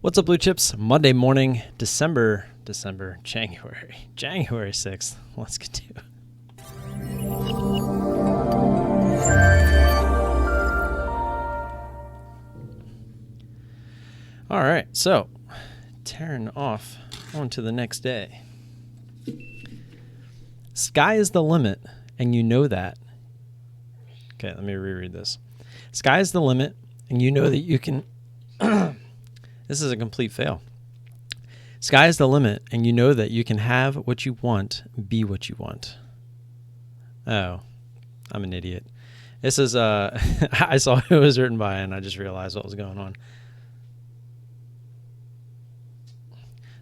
What's up, Blue Chips? Monday morning, January 6th. Let's get to it. All right, so tearing off onto the next day. Sky is the limit, and you know that. Okay, let me reread this. Sky is the limit, and you know that you can... This is a complete fail. Sky is the limit, and you know that you can have what you want, be what you want. Oh, I'm an idiot. This is, I saw who it was written by, and I just realized what was going on.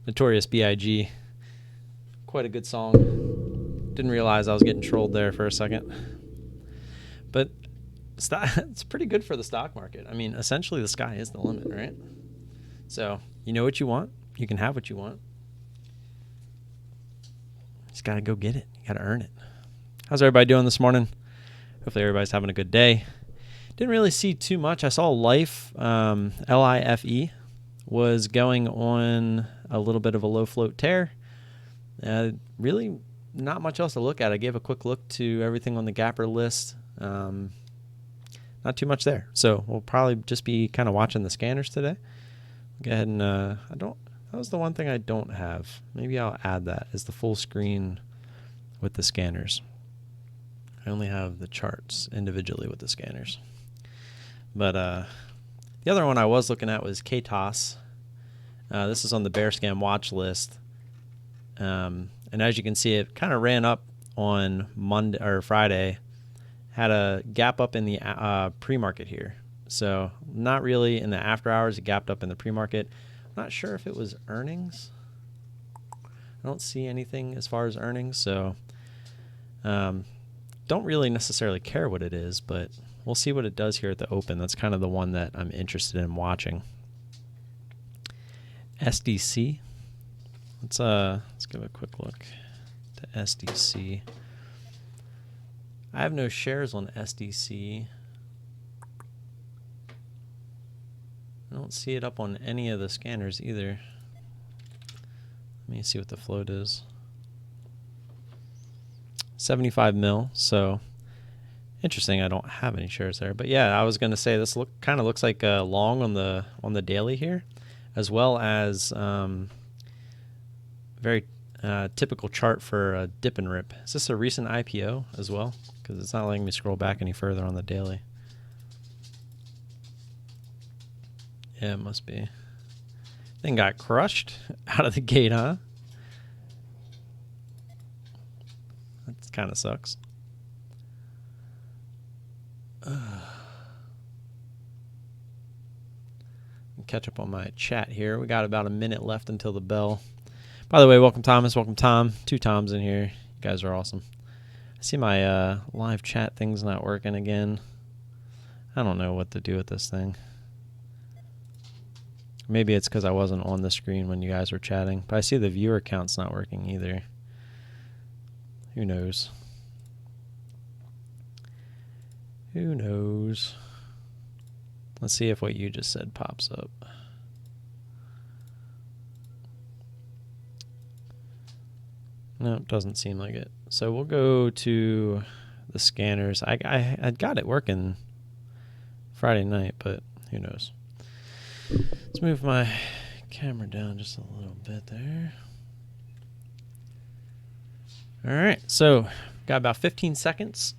Notorious B.I.G. Quite a good song. Didn't realize I was getting trolled there for a second. But it's pretty good for the stock market. I mean, essentially the sky is the limit, right? So you know what you want. You can have what you want. Just got to go get it. You got to earn it. How's everybody doing this morning? Hopefully everybody's having a good day. Didn't really see too much. I saw Life, L-I-F-E, was going on a little bit of a low float tear. Really not much else to look at. I gave a quick look to everything on the Gapper list. Not too much there. So we'll probably just be kind of watching the scanners today. Go ahead and that was the one thing I don't have. Maybe I'll add that as the full screen with the scanners. I only have the charts individually with the scanners. But the other one I was looking at was kiddos. This is on the Bear Scam watch list. And as you can see, it kind of ran up on Monday or Friday. Had a gap up in the pre-market here. So not really in the after hours. It gapped up in the pre-market. I'm not sure if it was earnings. I don't see anything as far as earnings. So don't really necessarily care what it is, but we'll see what it does here at the open. That's kind of the one that I'm interested in watching. SDC. Let's give a quick look to SDC. I have no shares on SDC. I don't see it up on any of the scanners either. Let me see what the float is. 75 mil. So interesting. I don't have any shares there, but yeah, I was going to say this kind of looks like a long on the daily here, as well as very typical chart for a dip and rip. Is this a recent IPO as well? Because it's not letting me scroll back any further on the daily. Yeah, it must be. Thing got crushed out of the gate, huh? That kind of sucks. Catch up on my chat here. We got about a minute left until the bell. By the way, welcome Thomas, welcome Tom. 2 Toms in here. You guys are awesome. I see my live chat thing's not working again. I don't know what to do with this thing. Maybe it's because I wasn't on the screen when you guys were chatting. But I see the viewer count's not working either. Who knows? Who knows? Let's see if what you just said pops up. No, it doesn't seem like it. So we'll go to the scanners. I got it working Friday night, but who knows? Let's move my camera down just a little bit there. All right, so got about 15 seconds.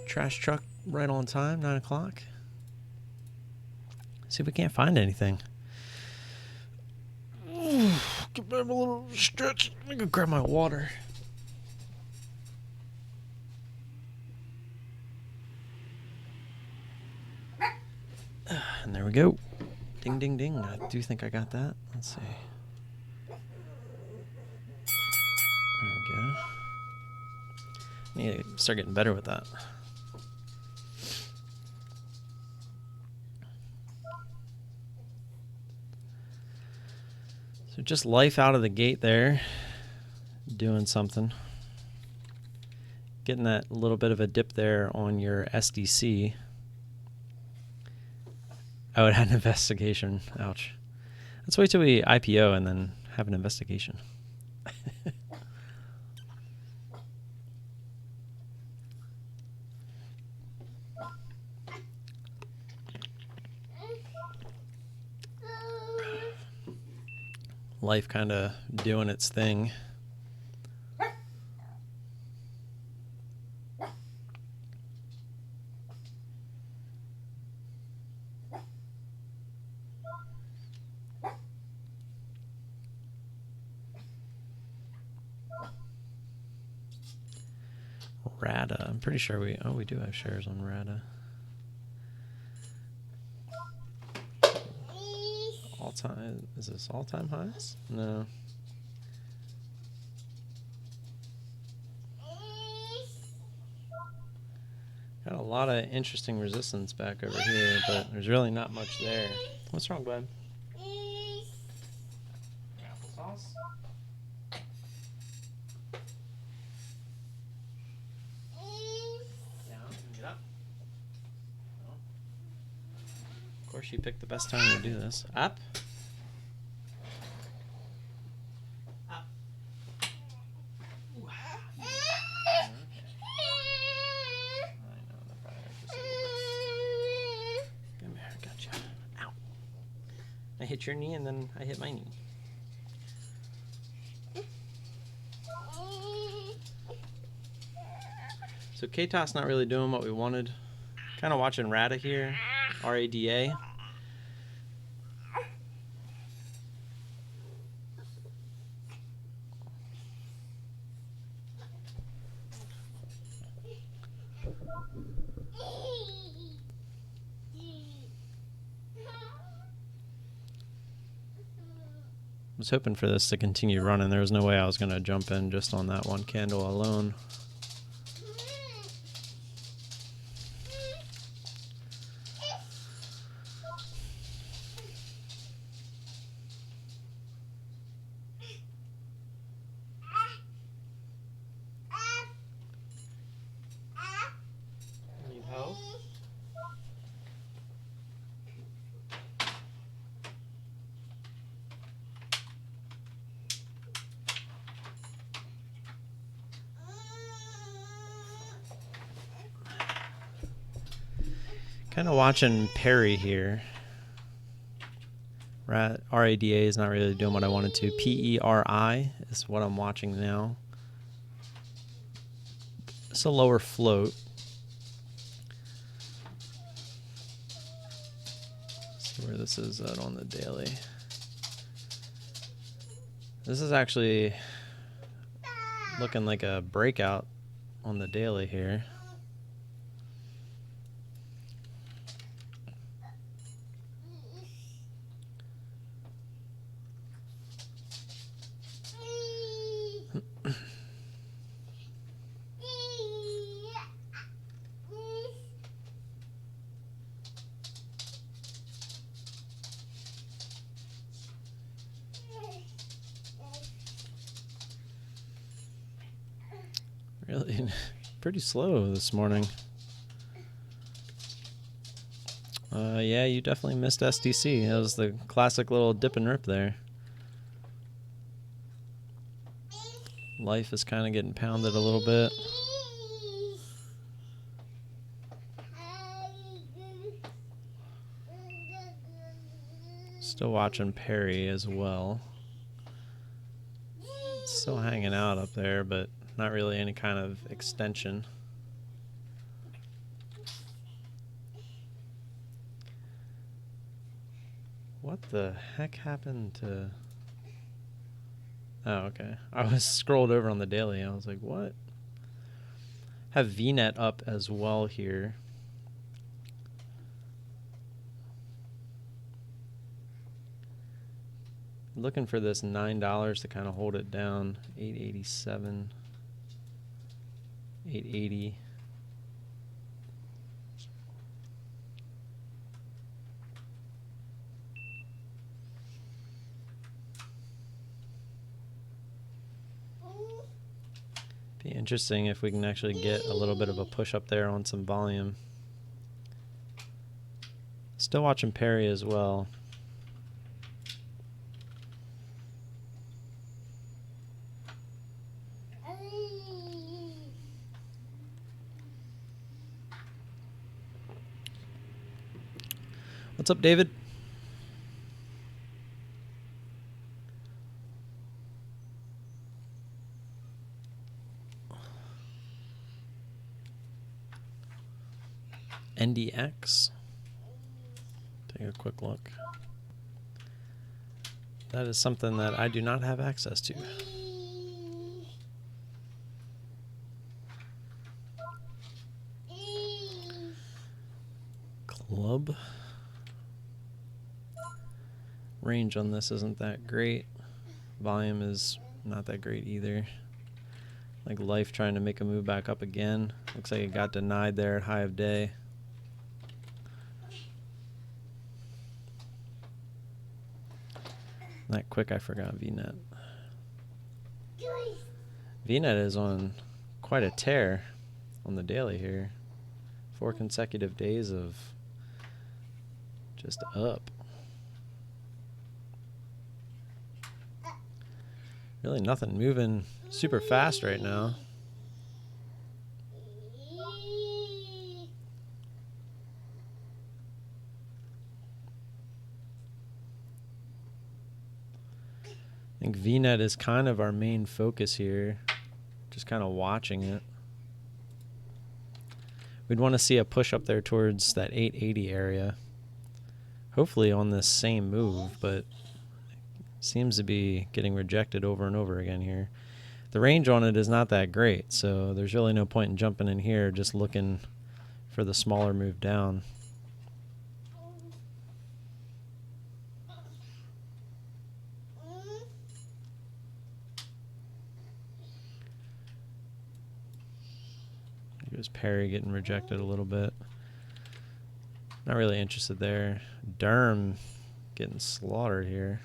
Trash truck right on time, 9 o'clock. See if we can't find anything. Give me a little stretch. Let me go grab my water. And there we go. Ding, ding, ding. I do think I got that. Let's see. There we go. Need to start getting better with that. So just life out of the gate there. Doing something. Getting that little bit of a dip there on your SDC. Oh, it had an investigation. Ouch. Let's wait till we IPO and then have an investigation. Life kind of doing its thing. RADA. I'm pretty sure we do have shares on RADA. All time, is this all time highs? No. Got a lot of interesting resistance back over here, but there's really not much there. What's wrong, bud? Applesauce? Get up. No. Of course, you picked the best time to do this. Up. Up. Ooh. Okay. I know that probably hurt just a little bit. Come here, I got you. Ow. I hit your knee and then I hit my knee. So KTOS not really doing what we wanted. Kind of watching RADA here, RADA. I was hoping for this to continue running. There was no way I was going to jump in just on that one candle alone. Need help? Kind of watching Perry here. RADA is not really doing what I wanted to. PERI is what I'm watching now. It's a lower float. Let's see where this is at on the daily. This is actually looking like a breakout on the daily here. Really pretty slow this morning. Yeah, you definitely missed SDC. That was the classic little dip and rip there. Life is kind of getting pounded a little bit. Still watching Perry as well. Still hanging out up there, but not really any kind of extension. What the heck happened to... Oh, okay. I was scrolled over on the daily and I was like, what? Have VNet up as well here. Looking for this $9 to kind of hold it down. 887, 880. Be interesting if we can actually get a little bit of a push up there on some volume. It's Still watching Perry as well. What's up, David? NDX. Take a quick look. That is something that I do not have access to. Club. Range on this isn't that great. Volume is not that great either. Like Life trying to make a move back up again. Looks like it got denied there at high of day. That quick, I forgot VNet. VNet is on quite a tear on the daily here. 4 consecutive days of just up. Really nothing moving super fast right now. I think VNet is kind of our main focus here. Just kind of watching it. We'd want to see a push up there towards that 880 area. Hopefully on this same move, but seems to be getting rejected over and over again here. The range on it is not that great, so there's really no point in jumping in here just looking for the smaller move down. Here's Perry getting rejected a little bit. Not really interested there. Derm getting slaughtered here.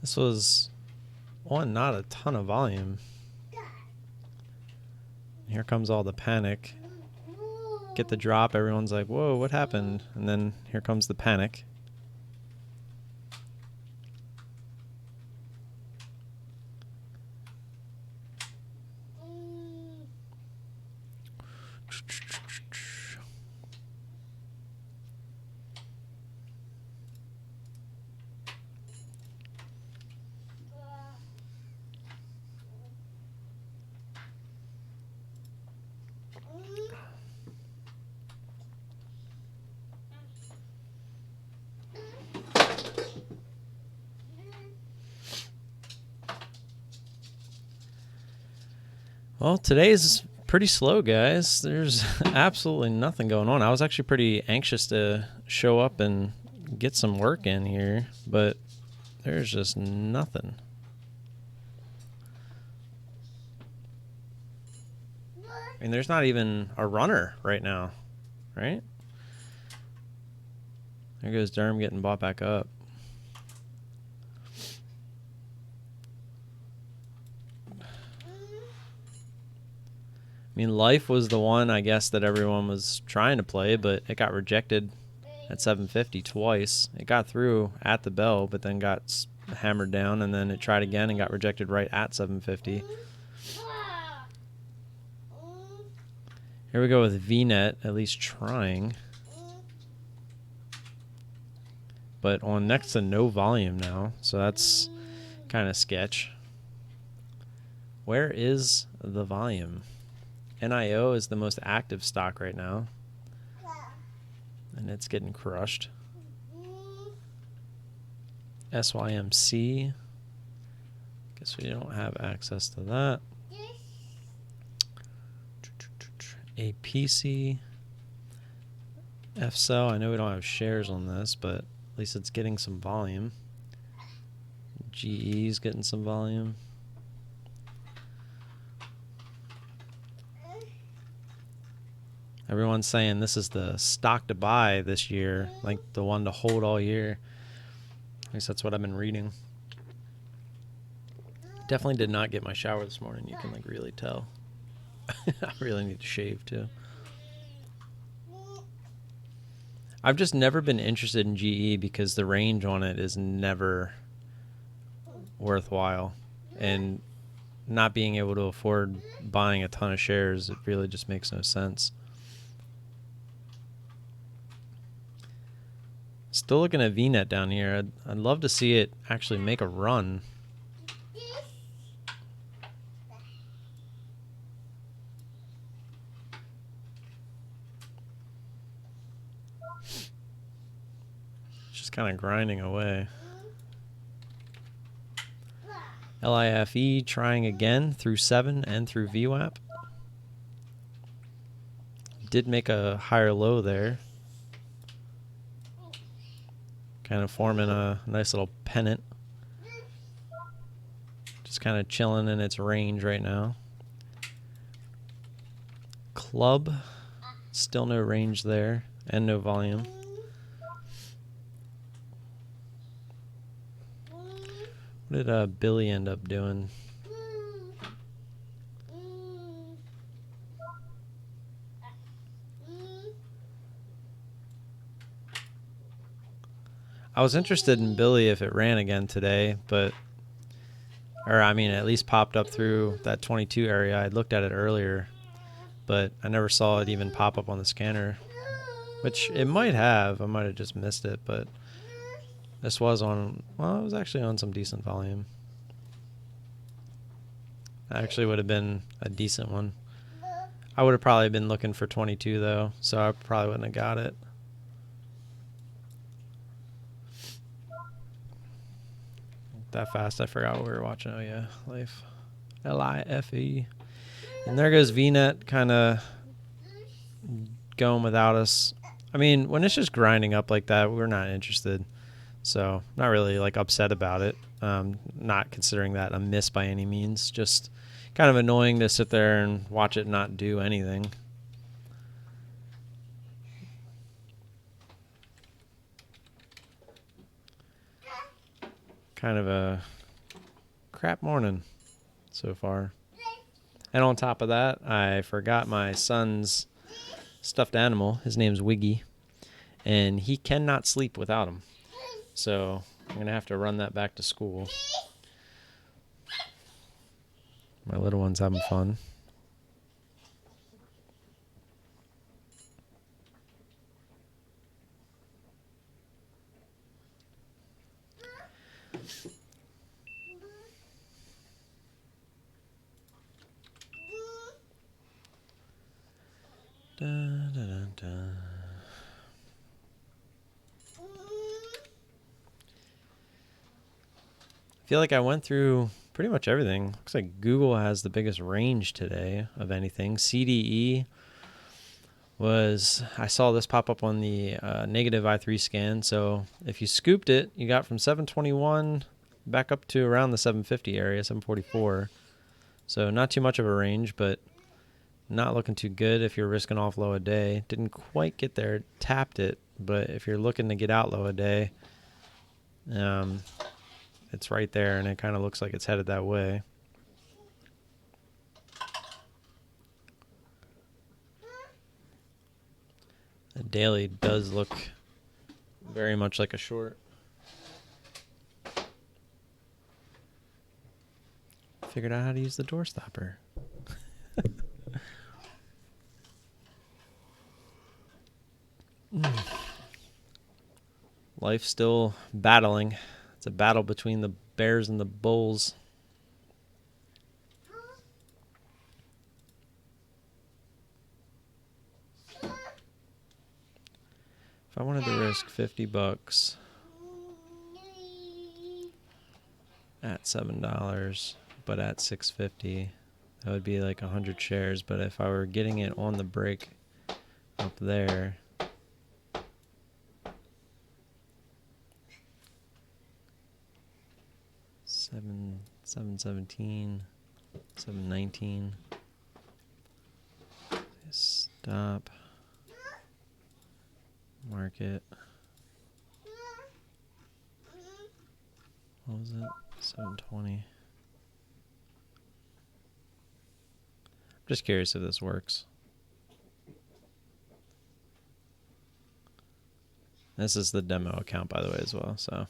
This was on not a ton of volume. Here comes all the panic. Get the drop, everyone's like, whoa, what happened? And then here comes the panic. Well, today's pretty slow, guys. There's absolutely nothing going on. I was actually pretty anxious to show up and get some work in here, but there's just nothing. I mean, there's not even a runner right now, right? There goes Derm getting bought back up. I mean, Life was the one, I guess, that everyone was trying to play, but it got rejected at 750 twice. It got through at the bell, but then got hammered down, and then it tried again and got rejected right at 750. Here we go with VNet, at least trying. But on next to no volume now, so that's kind of sketch. Where is the volume? NIO is the most active stock right now, and it's getting crushed. SYMC, guess we don't have access to that. APC, FCell, I know we don't have shares on this, but at least it's getting some volume. GE's getting some volume. Everyone's saying this is the stock to buy this year, like the one to hold all year. At least that's what I've been reading. Definitely did not get my shower this morning. You can like really tell. I really need to shave too. I've just never been interested in GE because the range on it is never worthwhile. And not being able to afford buying a ton of shares, it really just makes no sense. Still looking at VNet down here. I'd love to see it actually make a run. It's just kind of grinding away. LIFE trying again through 7 and through VWAP. Did make a higher low there. Kind of forming a nice little pennant. Just kind of chilling in its range right now. Club, still no range there and no volume. What did Billy end up doing? I was interested in Billy if it ran again today, but, or I mean, at least popped up through that 22 area. I looked at it earlier, but I never saw it even pop up on the scanner, which it might have. I might have just missed it, but this was on, well, it was actually on some decent volume. Actually would have been a decent one. I would have probably been looking for 22 though, so I probably wouldn't have got it. That fast, I forgot what we were watching. Oh yeah, Life. LIFE. And there goes VNet kind of going without us. I mean, when it's just grinding up like that, we're not interested. So not really like upset about it. Not considering that a miss by any means. Just kind of annoying to sit there and watch it not do anything. Kind of a crap morning so far. And on top of that, I forgot my son's stuffed animal. His name's Wiggy. And he cannot sleep without him. So I'm going to have to run that back to school. My little one's having fun. Da, da, da, da. I feel like I went through pretty much everything. Looks like Google has the biggest range today of anything. CDE was, I saw this pop up on the negative I3 scan. So if you scooped it, you got from 721 back up to around the 750 area, 744. So not too much of a range, but not looking too good if you're risking off low a day. Didn't quite get there, tapped it, but if you're looking to get out low a day, it's right there, and it kind of looks like it's headed that way. The daily does look very much like a short. Figured out how to use the door stopper. Life's still battling. It's a battle between the bears and the bulls. If I wanted to risk $50 at $7, but at $6.50, that would be like 100 shares. But if I were getting it on the break up there, $7.17, $7.19. Stop. Market. What was it? 720. I'm just curious if this works. This is the demo account, by the way, as well. So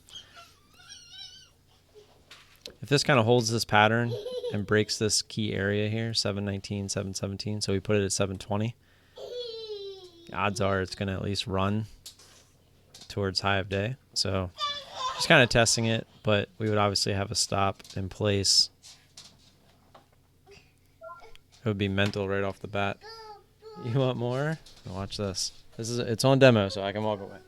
if this kind of holds this pattern and breaks this key area here, 719, 717, so we put it at 720, odds are it's going to at least run towards high of day. So just kind of testing it, but we would obviously have a stop in place. It would be mental right off the bat. You want more? Watch this. It's on demo, so I can walk away.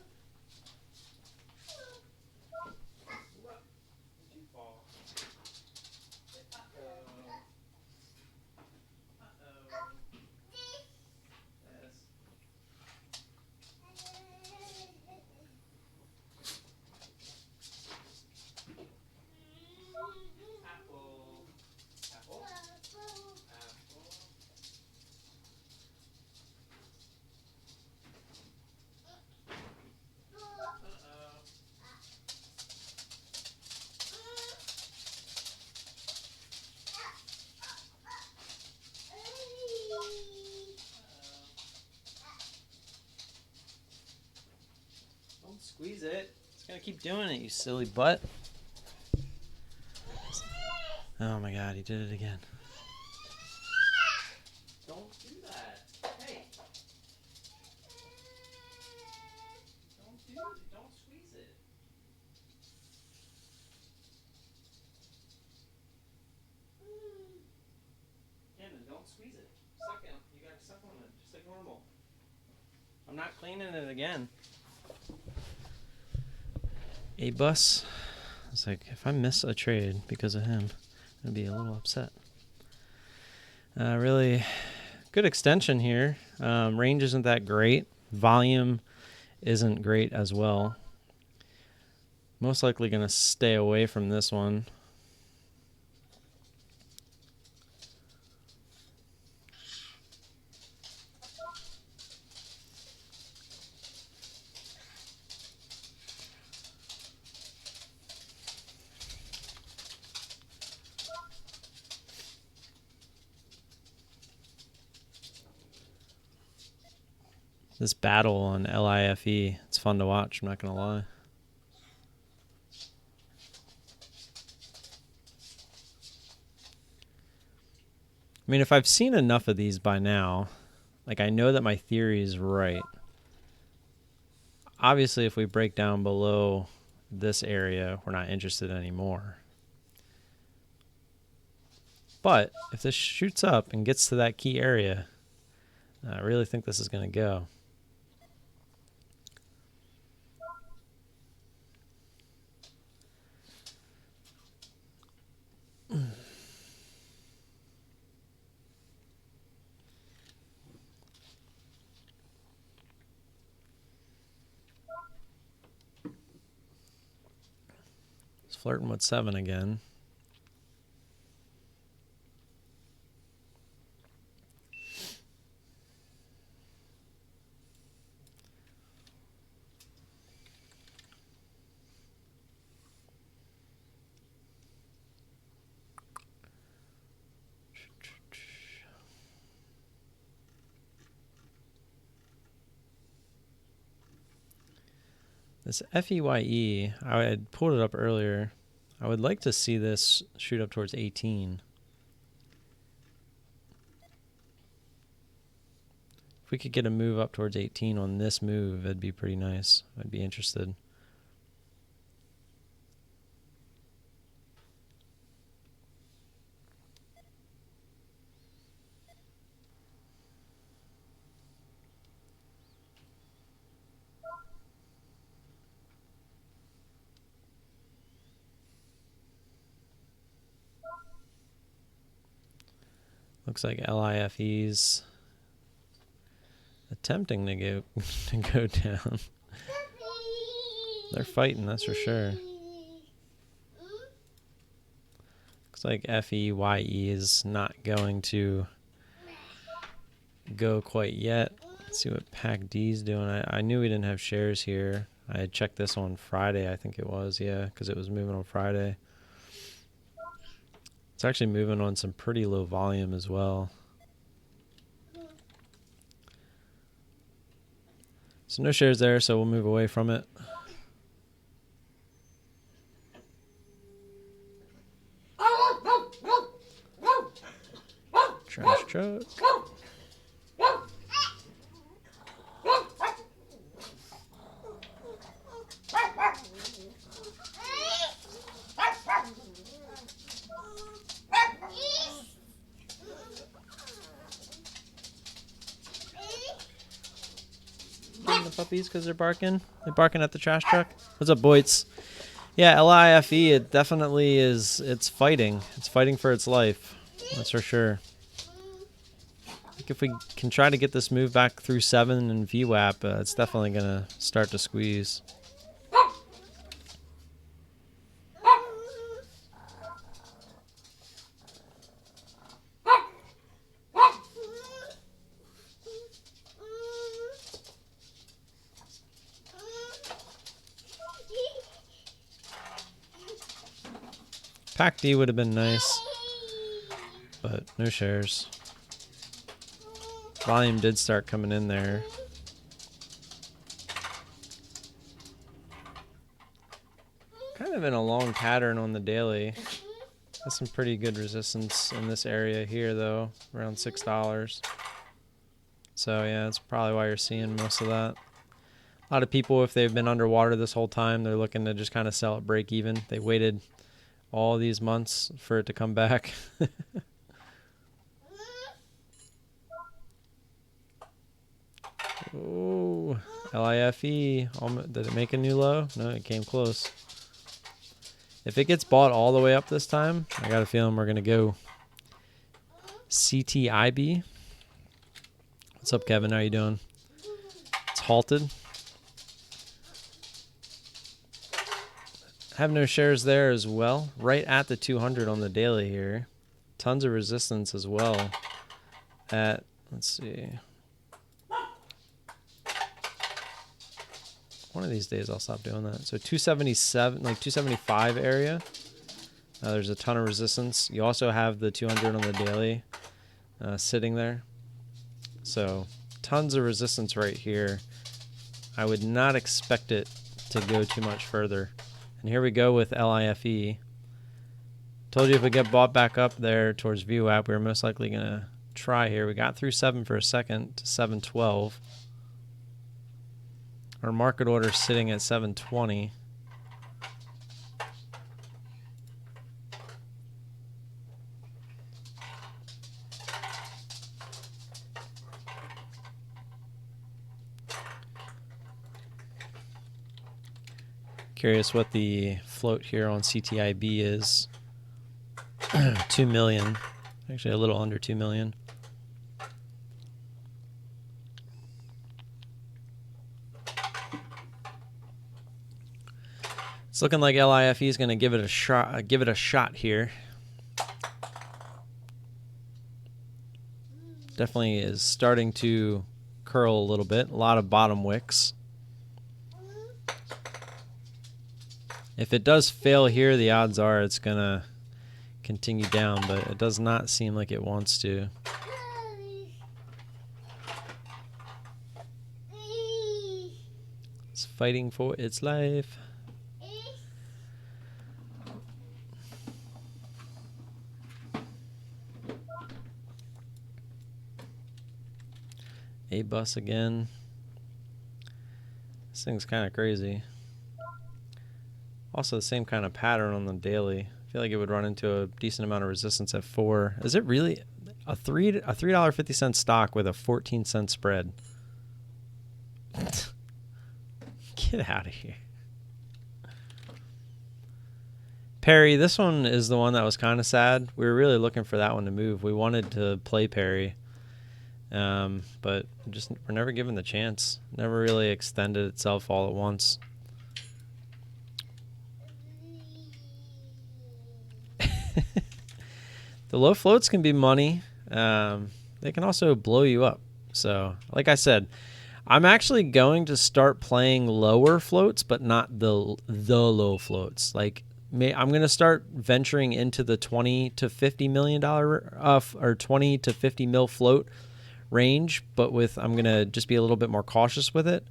Don't squeeze it. It's gonna keep doing it, you silly butt. Oh my god, he did it again. Don't do that. Hey. Don't squeeze it. Camden, don't squeeze it. You gotta suck on it, just like normal. I'm not cleaning it again. A-Bus. It's like, if I miss a trade because of him, I'd be a little upset. Really good extension here. Range isn't that great. Volume isn't great as well. Most likely going to stay away from this one. This battle on LIFE, it's fun to watch, I'm not going to lie. I mean, if I've seen enough of these by now, like I know that my theory is right. Obviously, if we break down below this area, we're not interested anymore. But if this shoots up and gets to that key area, I really think this is going to go. Flirting with 7 again. This FEYE, I had pulled it up earlier. I would like to see this shoot up towards 18. If we could get a move up towards 18 on this move, it'd be pretty nice. I'd be interested. Looks like LIFE's attempting to go down. They're fighting, that's for sure. Looks like FEYE is not going to go quite yet. Let's see what Pack D's doing. I knew we didn't have shares here. I had checked this on Friday, I think it was, yeah, because it was moving on Friday. It's actually moving on some pretty low volume as well. So no shares there, so we'll move away from it. Trash truck. The puppies because they're barking. They're barking at the trash truck. What's up, Boyts? Yeah, LIFE, it definitely is. It's fighting. It's fighting for its life. That's for sure. I think if we can try to get this move back through 7 and VWAP, it's definitely going to start to squeeze. Pack D would have been nice, but no shares. Volume did start coming in there. Kind of in a long pattern on the daily. Has some pretty good resistance in this area here, though, around $6. So yeah, that's probably why you're seeing most of that. A lot of people, if they've been underwater this whole time, they're looking to just kind of sell at break even. They waited all these months for it to come back. Oh, LIFE. Did it make a new low? No, it came close. If it gets bought all the way up this time, I got a feeling we're going to go CTIB. What's up, Kevin? How you doing? It's halted. Have no shares there as well. Right at the 200 on the daily here. Tons of resistance as well at, let's see. One of these days I'll stop doing that. So 277, like 275 area. There's a ton of resistance. You also have the 200 on the daily sitting there. So tons of resistance right here. I would not expect it to go too much further. And here we go with LIFE. Told you if we get bought back up there towards VWAP, we were most likely going to try here. We got through 7 for a second to 712. Our market order is sitting at 720. Curious what the float here on CTIB is. 2 million. Actually a little under 2 million. It's looking like LIFE is going to give it a shot here. Definitely is starting to curl a little bit. A lot of bottom wicks. If it does fail here, the odds are it's going to continue down, but it does not seem like it wants to. It's fighting for its life. A bus again. This thing's kind of crazy. Also the same kind of pattern on the daily. I feel like it would run into a decent amount of resistance at 4. Is it really a $3.50 stock with a 14-cent spread? Get out of here. Perry, this one is the one that was kind of sad. We were really looking for that one to move. We wanted to play Perry. But we're never given the chance. Never really extended itself all at once. The low floats can be money. They can also blow you up. So, like I said, I'm actually going to start playing lower floats, but not the low floats. Like, I'm going to start venturing into the $20 to $50 million or 20 to 50 mil float range, but I'm going to just be a little bit more cautious with it.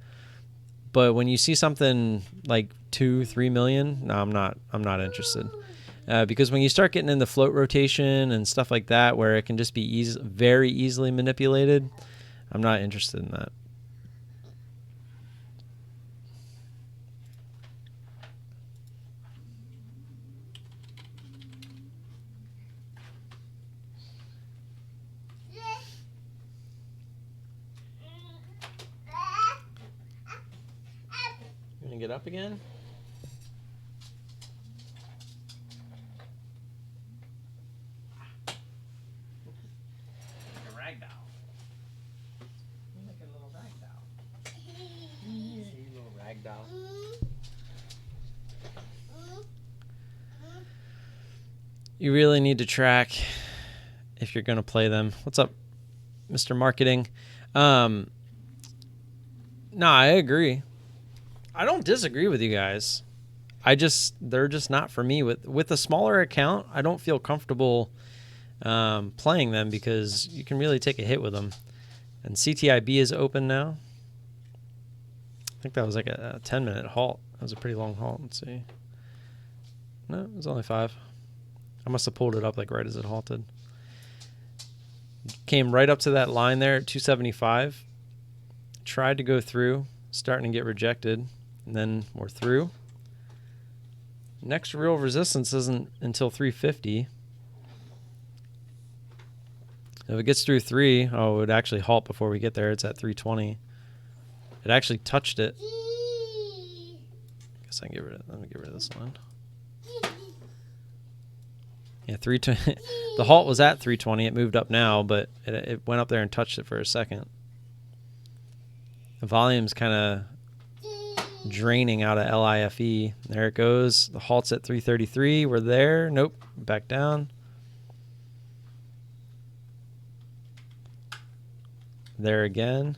But when you see something like 2-3 million, no, I'm not interested. Because when you start getting in the float rotation and stuff like that, where it can just be very easily manipulated, I'm not interested in that. You gonna get up again? You really need to track if you're going to play them. What's up, Mr. Marketing? No, I agree. I don't disagree with you guys. They're just not for me. With a smaller account, I don't feel comfortable playing them because you can really take a hit with them. And CTIB is open now. I think that was like a 10-minute halt. That was a pretty long halt. Let's see. No, it was only 5. I must have pulled it up like right as it halted. Came right up to that line there at 275. Tried to go through, starting to get rejected, and then we're through. Next real resistance isn't until 350. If it gets through 3, it would actually halt before we get there. It's at 320. It actually touched it. Guess I can let me get rid of this line. Yeah, 320. The halt was at 320. It moved up now, but it went up there and touched it for a second. The volume's kind of draining out of LIFE. There it goes. The halt's at 333. We're there. Nope. Back down. There again.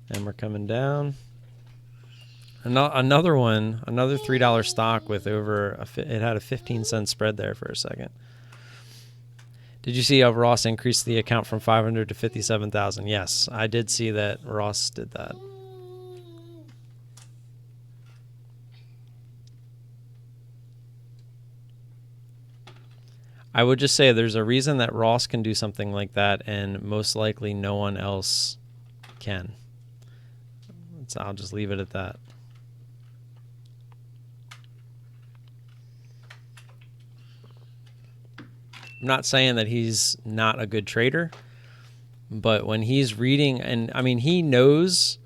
And we're coming down. Another one, another $3 stock with it had a 15-cent spread there for a second. Did you see how Ross increased the account from 500 to 57,000? Yes, I did see that Ross did that. I would just say there's a reason that Ross can do something like that, and most likely no one else can. So I'll just leave it at that. I'm not saying that he's not a good trader, but when he's reading, and I mean, he knows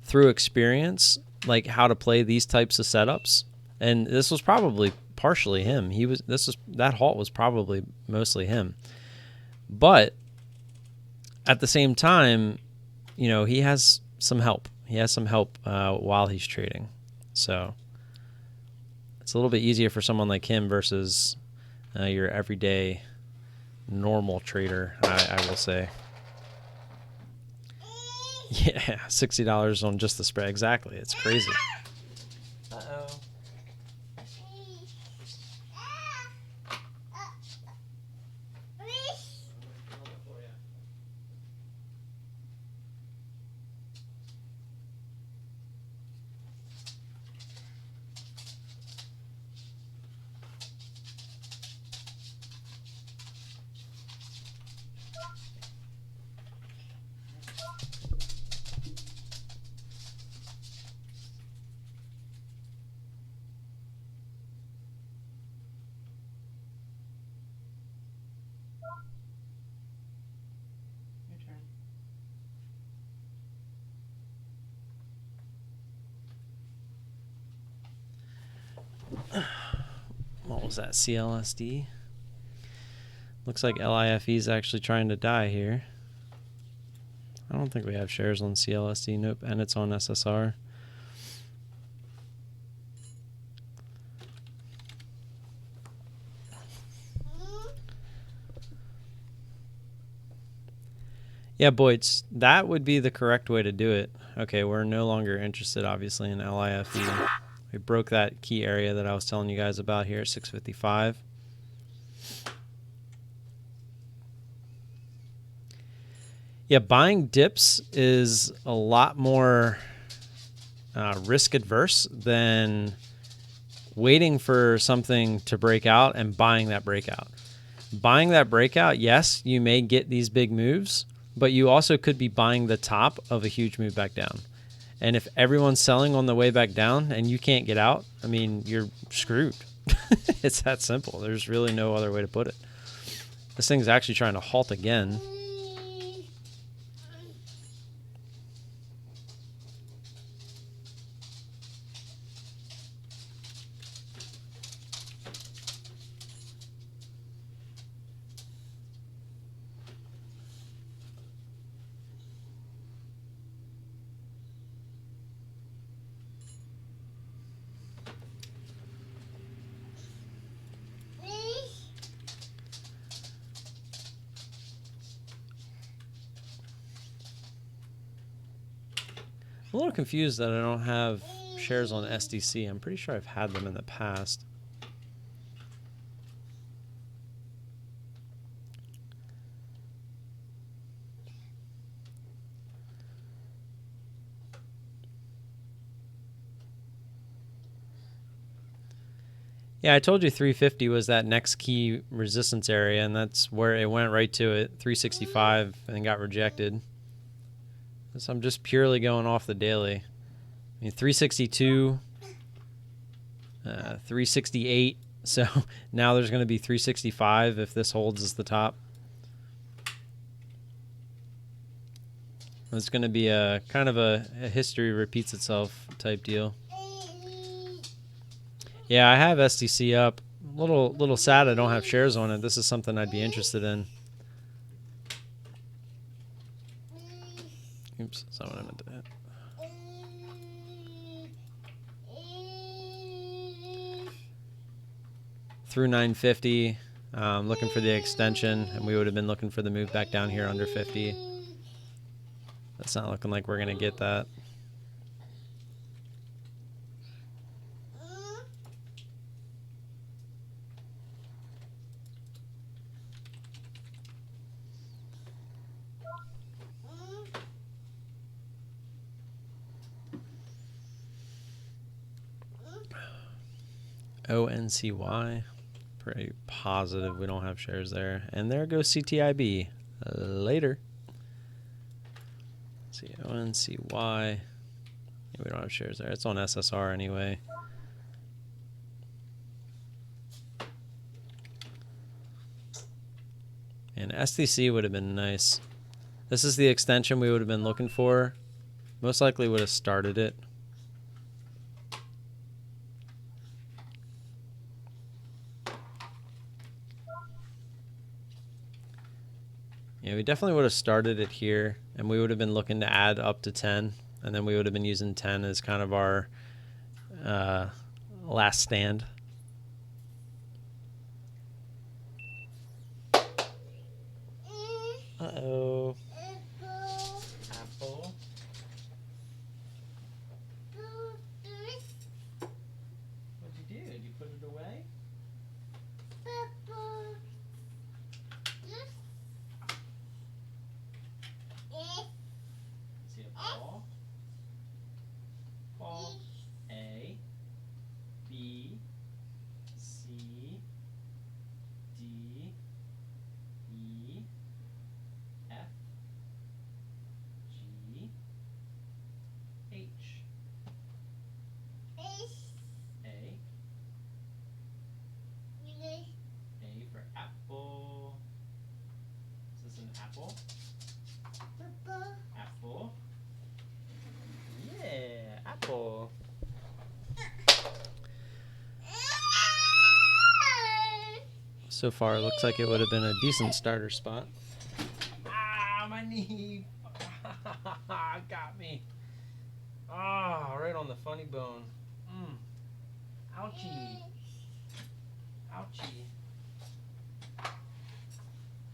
through experience like how to play these types of setups, and this was probably partially him. That halt was probably mostly him, but at the same time, you know, he has some help. He has some help while he's trading, so it's a little bit easier for someone like him versus your everyday normal trader, I will say. Yeah, $60 on just the spread. Exactly. It's crazy. Uh-oh. What was that? CLSD? Looks like LIFE is actually trying to die here. I don't think we have shares on CLSD. Nope. And it's on SSR. Yeah, Boyd's, that would be the correct way to do it. Okay, we're no longer interested, obviously, in LIFE. We broke that key area that I was telling you guys about here at 655. Yeah, buying dips is a lot more risk adverse than waiting for something to break out and buying that breakout. Buying that breakout, yes, you may get these big moves, but you also could be buying the top of a huge move back down. And if everyone's selling on the way back down and you can't get out, I mean, you're screwed. It's that simple. There's really no other way to put it. This thing's actually trying to halt again. I'm a little confused that I don't have shares on SDC. I'm pretty sure I've had them in the past. Yeah, I told you 350 was that next key resistance area, and that's where it went right to it, 365, and got rejected. So I'm just purely going off the daily. I mean, 362, 368. So now there's going to be 365 if this holds as the top. It's going to be a kind of a history repeats itself type deal. Yeah, I have STC up. A little sad I don't have shares on it. This is something I'd be interested in. Oops, that's not what I meant to hit. Through 950, looking for the extension, and we would have been looking for the move back down here under 50. That's not looking like we're going to get that. ONCY, pretty positive we don't have shares there. And there goes CTIB. Later. Let's see, ONCY. Yeah, we don't have shares there. It's on SSR anyway. And STC would have been nice. This is the extension we would have been looking for. Most likely would have started it. Yeah, we definitely would have started it here, and we would have been looking to add up to 10, and then we would have been using 10 as kind of our last stand. Uh-oh. Apple. What'd you do? Did you put it away? See a ball? Ball. A. B. C. D. E. F. G. H. A. A for apple. Is this an apple? Apple. Yeah, apple. So far, it looks like it would have been a decent starter spot. Ah, my knee. Got me. Ah, right on the funny bone. Ouchie. Ouchie.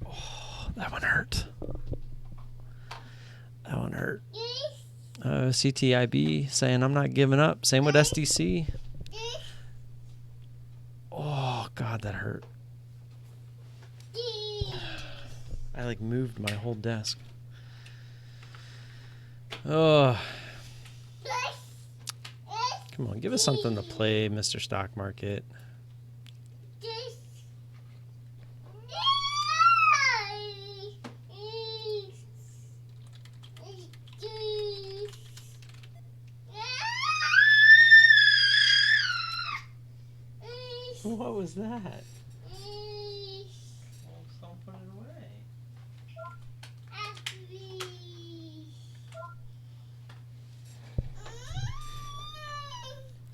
Oh, that one hurt. CTIB saying I'm not giving up. Same with SDC. Oh, God, that hurt. I like moved my whole desk. Oh. Come on, give us something to play, Mr. Stock Market. What was that? Don't put it away.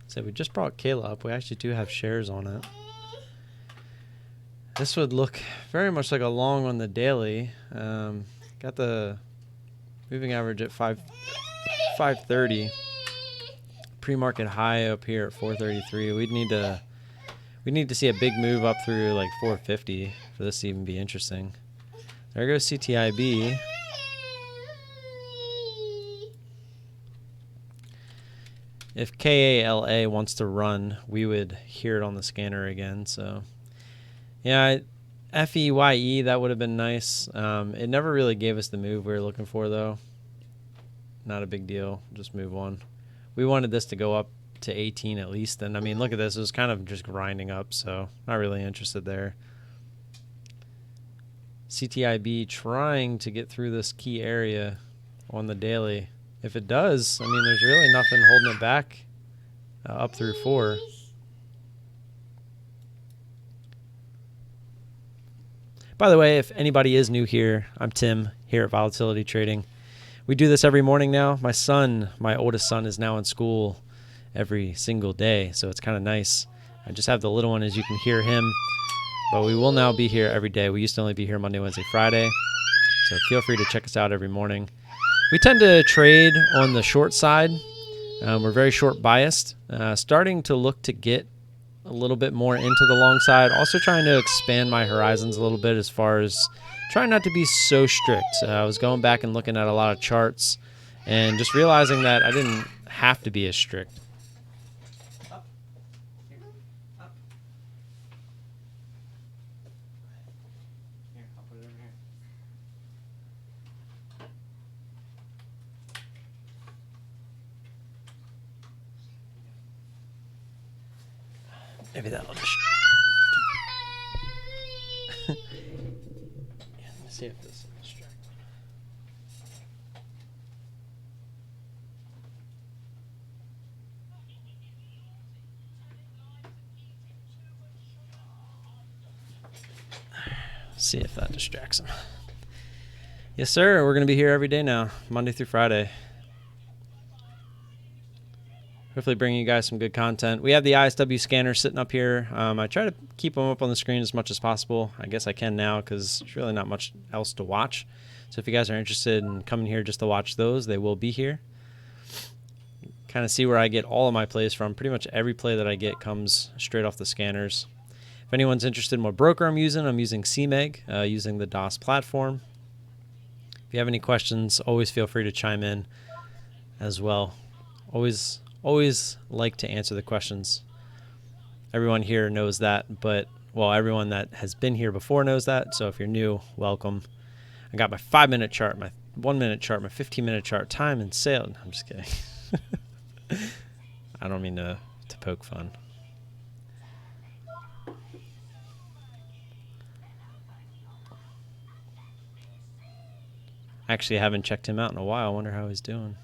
So we just brought Kayla up. We actually do have shares on it. This would look very much like a long on the daily. Got the moving average at 530. Pre-market high up here at 433. We need to see a big move up through like 450 for this to even be interesting. There goes CTIB. If KALA wants to run, we would hear it on the scanner again. So, yeah, FEYE, that would have been nice. It never really gave us the move we were looking for, though. Not a big deal. Just move on. We wanted this to go up to 18 at least. And, I mean, look at this. It was kind of just grinding up, so not really interested there. CTIB trying to get through this key area on the daily. If it does, I mean, there's really nothing holding it back up through 4. By the way, if anybody is new here, I'm Tim here at Volatility Trading. We do this every morning now. My son, my oldest son, is now in school every single day, so it's kind of nice. I just have the little one, as you can hear him, but we will now be here every day. We used to only be here Monday, Wednesday, Friday, so feel free to check us out every morning. We tend to trade on the short side. We're very short biased, starting to look to get a little bit more into the long side. Also trying to expand my horizons a little bit as far as trying not to be so strict. I was going back and looking at a lot of charts and just realizing that I didn't have to be as strict. Up. Here. Up. Here, I'll put it over here. Maybe that'll just... Yeah, let's see if this will distract me. See if that distracts him. Yes, sir. We're going to be here every day now, Monday through Friday. Hopefully bringing you guys some good content. We have the ISW scanner sitting up here. I try to keep them up on the screen as much as possible. I guess I can now because there's really not much else to watch. So if you guys are interested in coming here just to watch those, they will be here. Kind of see where I get all of my plays from. Pretty much every play that I get comes straight off the scanners. If anyone's interested in what broker I'm using CMEG, using the DOS platform. If you have any questions, always feel free to chime in as well. Always like to answer the questions. Everyone here knows that, but, well, everyone that has been here before knows that, so if you're new, welcome. I got my 5-minute chart, my 1-minute chart, my 15-minute chart, time and sale. I'm just kidding. I don't mean to poke fun. Actually, I haven't checked him out in a while. I wonder how he's doing.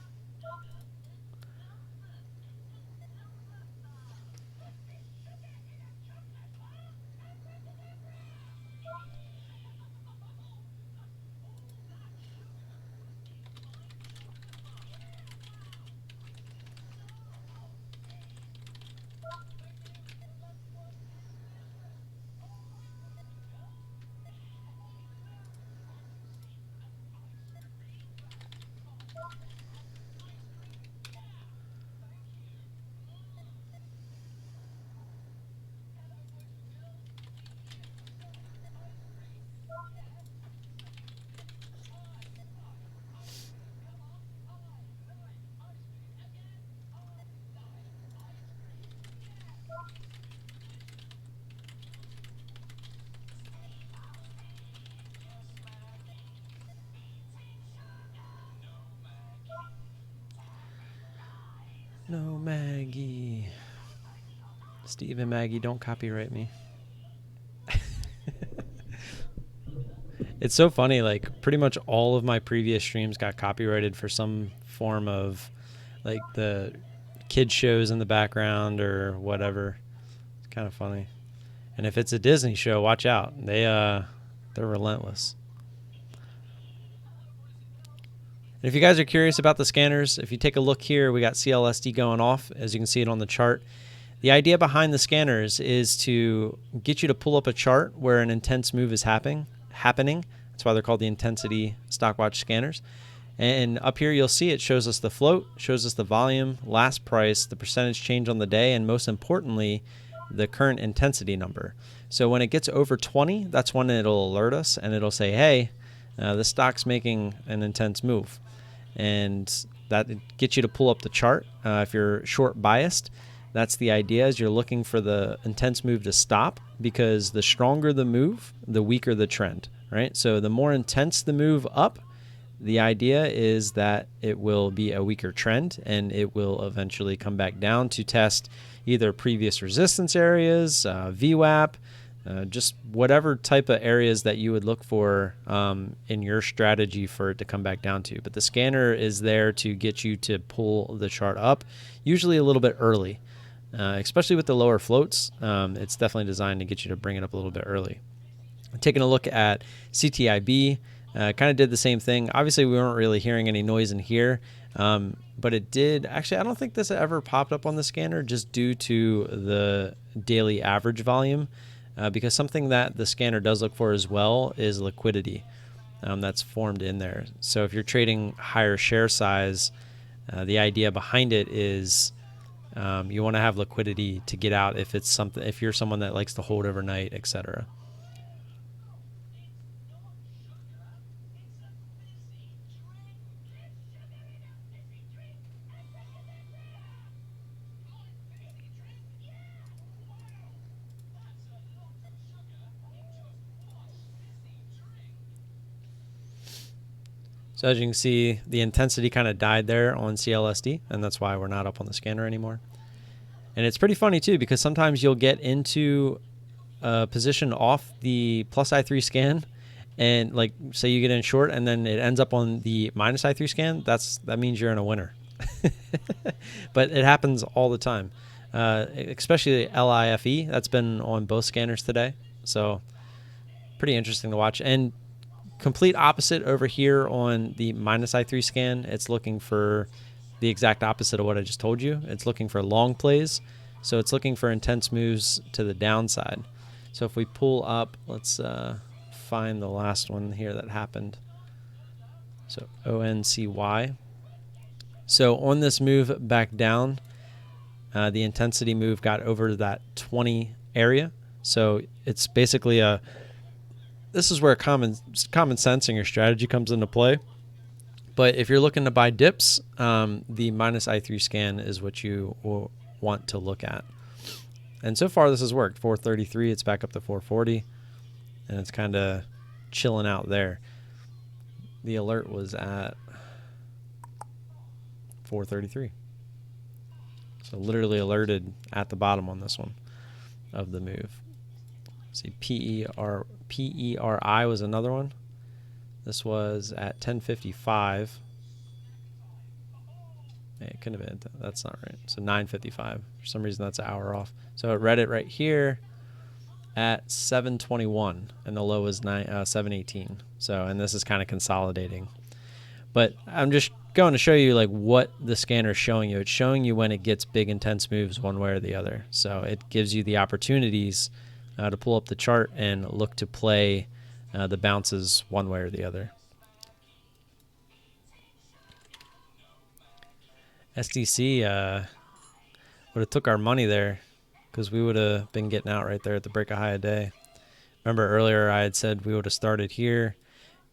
No, Maggie. Steve and Maggie, don't copyright me. It's so funny, like pretty much all of my previous streams got copyrighted for some form of like the kid shows in the background or whatever. It's kind of funny. And if it's a Disney show, watch out. They're relentless. And if you guys are curious about the scanners, if you take a look here, we got CLSD going off, as you can see it on the chart. The idea behind the scanners is to get you to pull up a chart where an intense move is happening. That's why they're called the intensity stockwatch scanners. And up here, you'll see it shows us the float, shows us the volume, last price, the percentage change on the day, and most importantly, the current intensity number. So when it gets over 20, that's when it'll alert us and it'll say, hey, the stock's making an intense move. And that gets you to pull up the chart. If you're short biased, that's the idea, is you're looking for the intense move to stop, because the stronger the move, the weaker the trend, right? So the more intense the move up, the idea is that it will be a weaker trend and it will eventually come back down to test either previous resistance areas, VWAP, just whatever type of areas that you would look for in your strategy for it to come back down to. But the scanner is there to get you to pull the chart up, usually a little bit early, especially with the lower floats. It's definitely designed to get you to bring it up a little bit early. Taking a look at CTIB, kind of did the same thing. Obviously, we weren't really hearing any noise in here, but it did. Actually, I don't think this ever popped up on the scanner just due to the daily average volume, because something that the scanner does look for as well is liquidity that's formed in there. So if you're trading higher share size, the idea behind it is you want to have liquidity to get out if it's something, if you're someone that likes to hold overnight, etc. So as you can see, the intensity kind of died there on CLSD, and that's why we're not up on the scanner anymore. And it's pretty funny too, because sometimes you'll get into a position off the plus I3 scan, and like say you get in short and then it ends up on the minus I3 scan, that means you're in a winner. But it happens all the time, especially LIFE. That's been on both scanners today, so pretty interesting to watch. And complete opposite over here on the minus I3 scan. It's looking for the exact opposite of what I just told you. It's looking for long plays, so it's looking for intense moves to the downside. So if we pull up, let's find the last one here that happened. So ONCY. So on this move back down, the intensity move got over that 20 area. So it's basically this is where common sense in your strategy comes into play. But if you're looking to buy dips, the minus I3 scan is what you will want to look at. And so far this has worked. 433, it's back up to 440, and it's kind of chilling out there. The alert was at 433. So literally alerted at the bottom on this one of the move. See, PERI was another one. This was at 1055. Hey, it couldn't have been. That's not right. So 955. For some reason, that's an hour off. So it read it right here at 721, and the low was 718. So, and this is kind of consolidating. But I'm just going to show you like what the scanner is showing you. It's showing you when it gets big, intense moves one way or the other. So it gives you the opportunities to pull up the chart and look to play the bounces one way or the other. SDC would have took our money there, because we would have been getting out right there at the break of high a day. Remember earlier I had said we would have started here,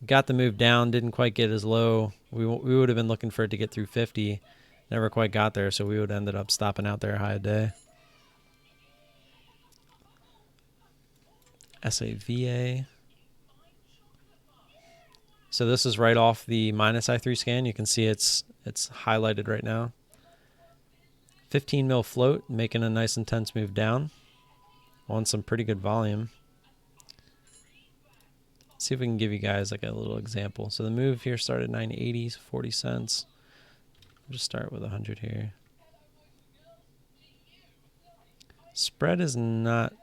got the move down, didn't quite get as low. We would have been looking for it to get through 50, never quite got there, so we would have ended up stopping out there high a day. SAVA. So this is right off the minus I3 scan. You can see it's highlighted right now. 15 mil float, making a nice intense move down on some pretty good volume. See if we can give you guys like a little example. So the move here started 980, 40 cents. I'll just start with 100 here. Spread is not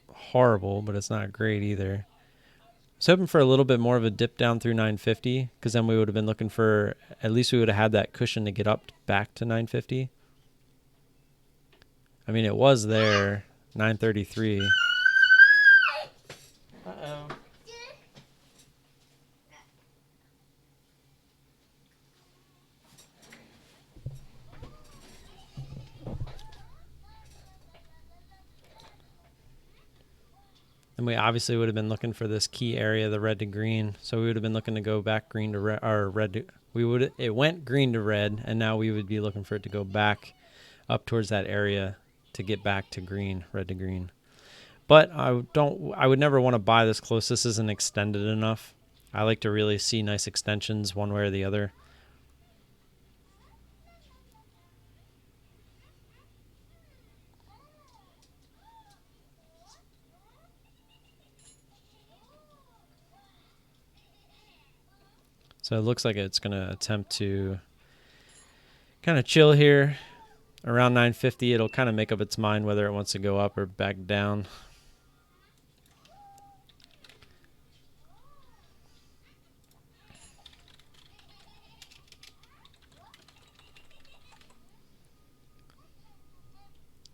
horrible, but it's not great either. I was hoping for a little bit more of a dip down through 950, because then we would have been looking for, at least we would have had that cushion to get up back to 950. I mean, it was there, 933. Uh-oh. And we obviously would have been looking for this key area, the red to green. So we would have been looking to go back green to red, or red to, it went green to red, and now we would be looking for it to go back up towards that area to get back to green, red to green. But I would never want to buy this close. This isn't extended enough. I like to really see nice extensions one way or the other. So it looks like it's going to attempt to kind of chill here around 950. It'll kind of make up its mind whether it wants to go up or back down.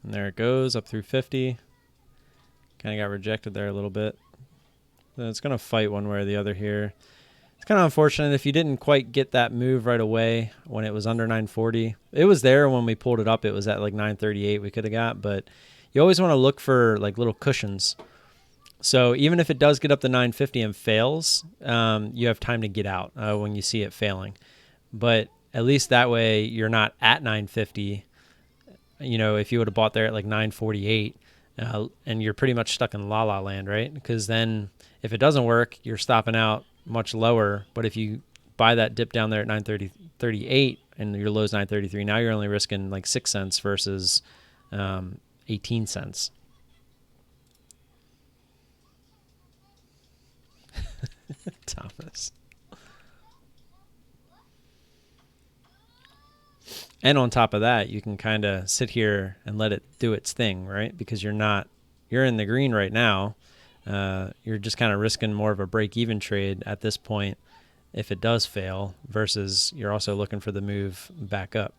And there it goes up through 50. Kind of got rejected there a little bit. Then it's going to fight one way or the other here. It's kind of unfortunate if you didn't quite get that move right away when it was under 940. It was there when we pulled it up. It was at like 938 we could have got, but you always want to look for like little cushions. So even if it does get up to 950 and fails, you have time to get out when you see it failing. But at least that way you're not at 950. You know, if you would have bought there at like 948, and you're pretty much stuck in la-la land, right? Because then if it doesn't work, you're stopping out much lower. But if you buy that dip down there at 938 and your low's 933, now you're only risking like 6 cents versus 18 cents. Thomas. And on top of that, you can kind of sit here and let it do its thing, right? Because you're in the green right now. You're just kind of risking more of a break-even trade at this point if it does fail, versus you're also looking for the move back up.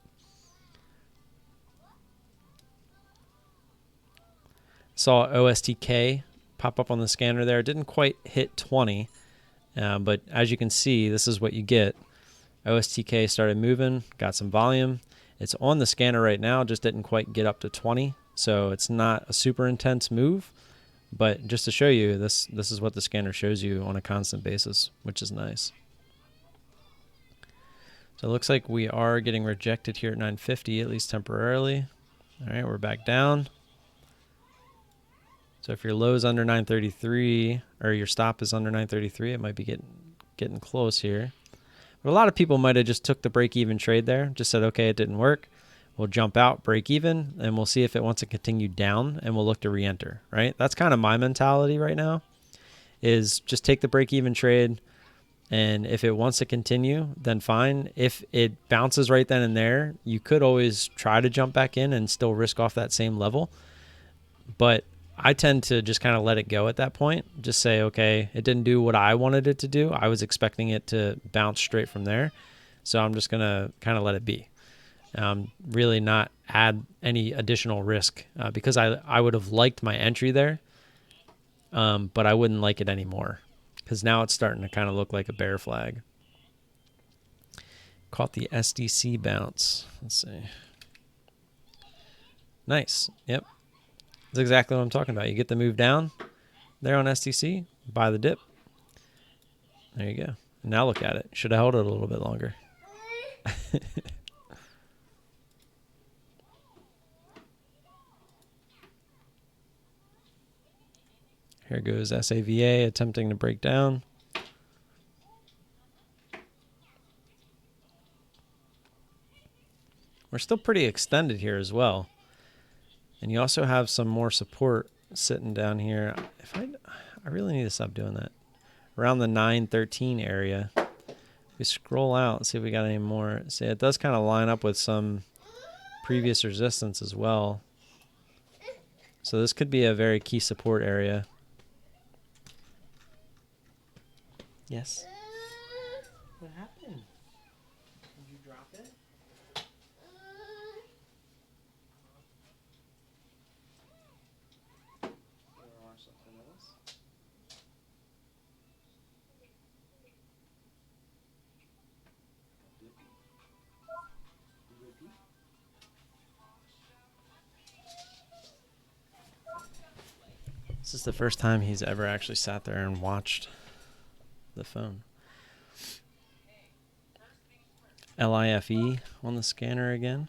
Saw OSTK pop up on the scanner there. It didn't quite hit 20, but as you can see, this is what you get. OSTK started moving, got some volume. It's on the scanner right now, just didn't quite get up to 20, so it's not a super intense move. But just to show you, this is what the scanner shows you on a constant basis, which is nice. So it looks like we are getting rejected here at 950, at least temporarily. All right, we're back down. So if your low is under 933, or your stop is under 933, it might be getting close here. But a lot of people might have just took the break-even trade there, just said, okay, it didn't work. We'll jump out, break even, and we'll see if it wants to continue down, and we'll look to re-enter, right? That's kind of my mentality right now, is just take the break-even trade, and if it wants to continue, then fine. If it bounces right then and there, you could always try to jump back in and still risk off that same level. But I tend to just kind of let it go at that point. Just say, okay, it didn't do what I wanted it to do. I was expecting it to bounce straight from there. So I'm just going to kind of let it be. Really not add any additional risk because I would have liked my entry there, but I wouldn't like it anymore because now it's starting to kind of look like a bear flag. Caught the SDC bounce. Let's see. Nice. Yep. That's exactly what I'm talking about. You get the move down there on SDC, buy the dip. There you go. Now look at it. Should have held it a little bit longer. Here goes SAVA attempting to break down. We're still pretty extended here as well. And you also have some more support sitting down here. I really need to stop doing that. Around the 913 area. We scroll out and see if we got any more. See, it does kind of line up with some previous resistance as well. So this could be a very key support area. Yes. What happened? Did you drop it? You want to watch something else? This is the first time he's ever actually sat there and watched the phone. LIFE on the scanner again.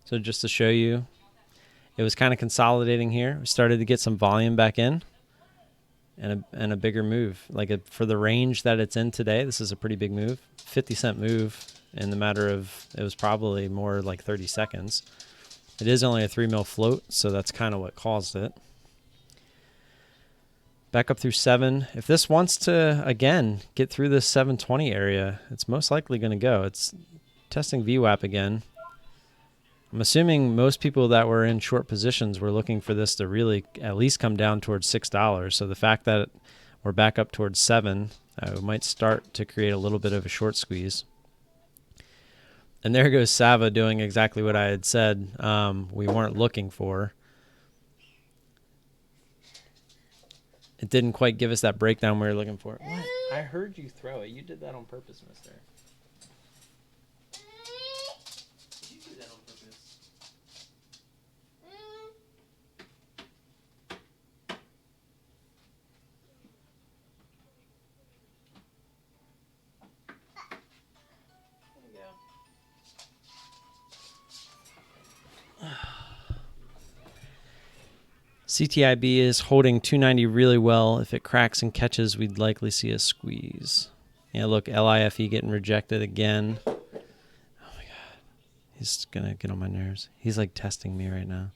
So just to show you, it was kind of consolidating here. We started to get some volume back in and a bigger move. For the range that it's in today, this is a pretty big move. 50-cent move in the matter of, it was probably more like 30 seconds. It is only a 3 mil float, so that's kind of what caused it. Back up through 7. If this wants to, again, get through this 720 area, it's most likely going to go. It's testing VWAP again. I'm assuming most people that were in short positions were looking for this to really at least come down towards $6. So the fact that we're back up towards 7, we might start to create a little bit of a short squeeze. And there goes Sava doing exactly what I had said we weren't looking for. It didn't quite give us that breakdown we were looking for. What? I heard you throw it. You did that on purpose, mister. Did you do that on purpose? There we go. CTIB is holding 290 really well. If it cracks and catches, we'd likely see a squeeze. Yeah, look, LIFE getting rejected again. Oh my God. He's going to get on my nerves. He's like testing me right now.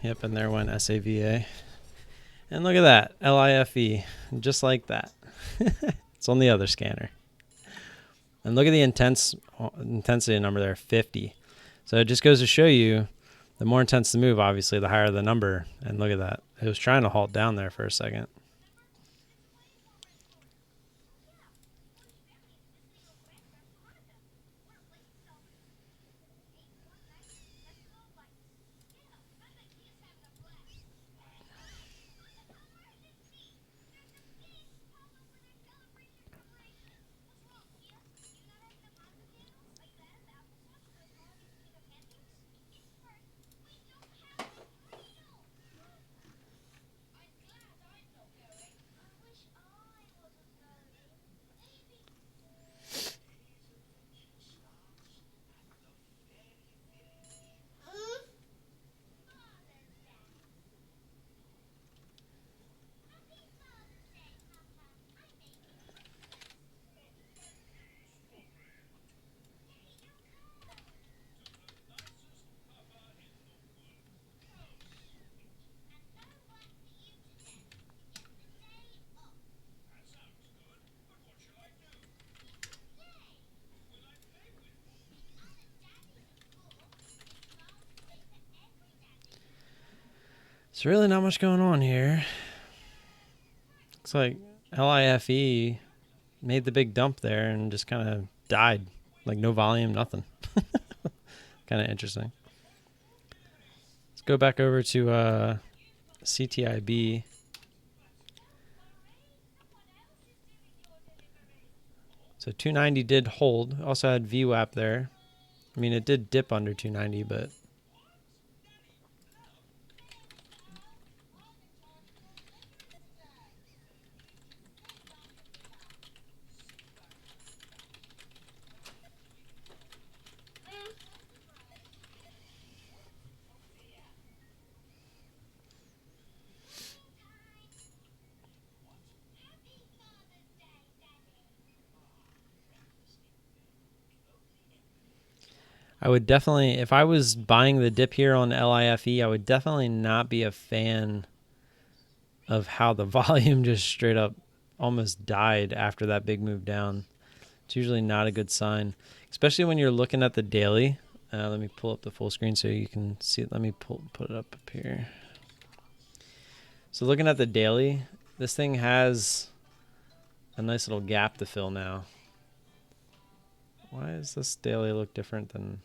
Yep, and there went SAVA. And look at that, LIFE, just like that. It's on the other scanner. And look at the intensity number there, 50. So it just goes to show you, the more intense the move, obviously, the higher the number. And look at that. It was trying to halt down there for a second. There's really not much going on here. Looks like LIFE made the big dump there and just kind of died. Like no volume, nothing. Kind of interesting. Let's go back over to CTIB. So 290 did hold. Also had VWAP there. I mean, it did dip under 290, but I would definitely, if I was buying the dip here on LIFE, I would definitely not be a fan of how the volume just straight up almost died after that big move down. It's usually not a good sign, especially when you're looking at the daily. Let me pull up the full screen so you can see it. Let me put it up here. So looking at the daily, this thing has a nice little gap to fill now. Why does this daily look different than...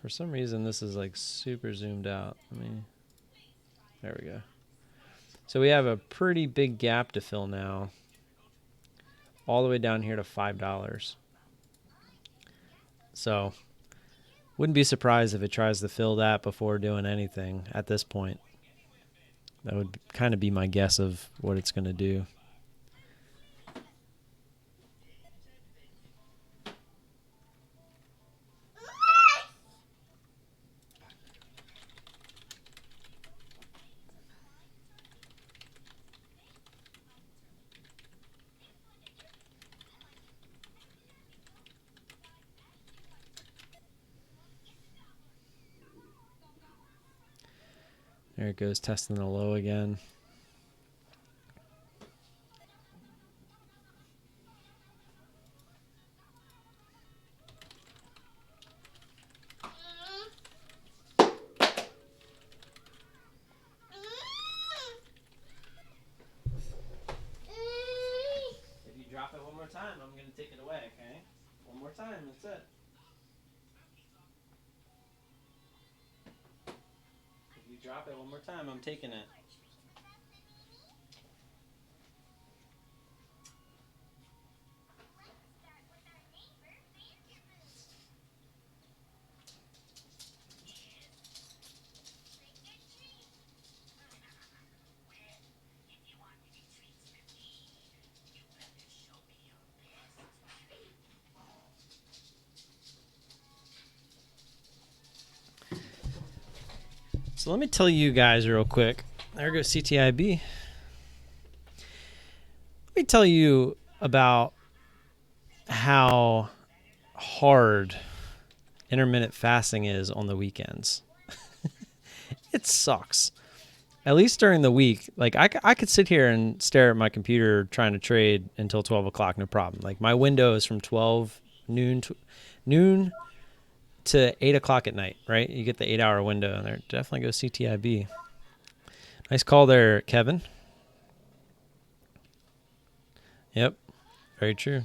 For some reason, this is like super zoomed out. There we go. So we have a pretty big gap to fill now, all the way down here to $5. So wouldn't be surprised if it tries to fill that before doing anything at this point. That would kind of be my guess of what it's going to do. There it goes, testing the low again. If you drop it one more time, I'm going to take it away, okay? One more time, that's it. If you drop it one more time, I'm taking it. So let me tell you guys real quick. There goes CTIB. Let me tell you about how hard intermittent fasting is on the weekends. It sucks. At least during the week, like I could sit here and stare at my computer trying to trade until 12 o'clock, no problem. Like my window is from noon to 8 o'clock at night, right? You get the 8-hour window, and there definitely goes CTIB. Nice call there, Kevin. Yep, very true.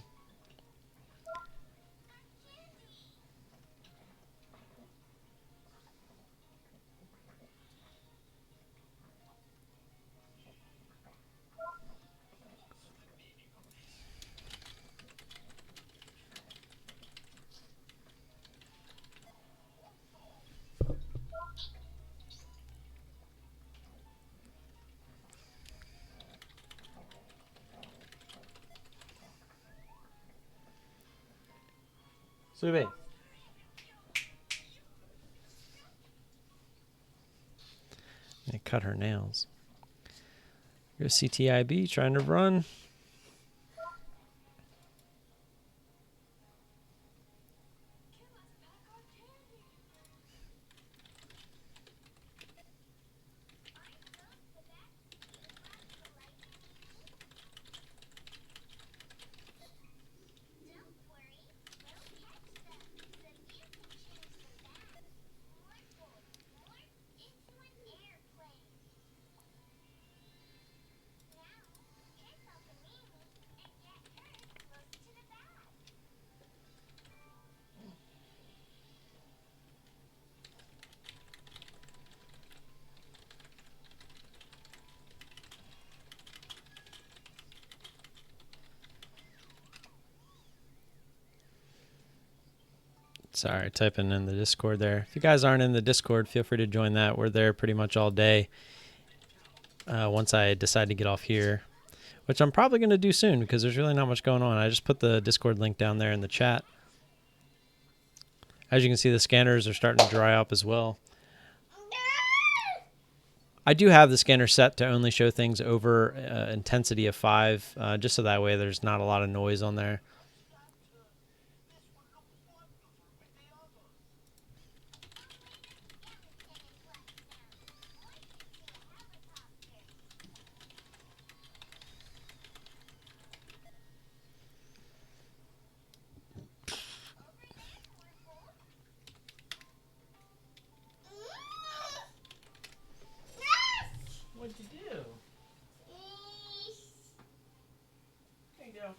Sube. They cut her nails. Here's CTIB trying to run. Sorry, typing in the Discord there. If you guys aren't in the Discord, feel free to join that. We're there pretty much all day. Once I decide to get off here, which I'm probably going to do soon because there's really not much going on. I just put the Discord link down there in the chat. As you can see, the scanners are starting to dry up as well. I do have the scanner set to only show things over intensity of 5, just so that way there's not a lot of noise on there. What'd you do? There you go.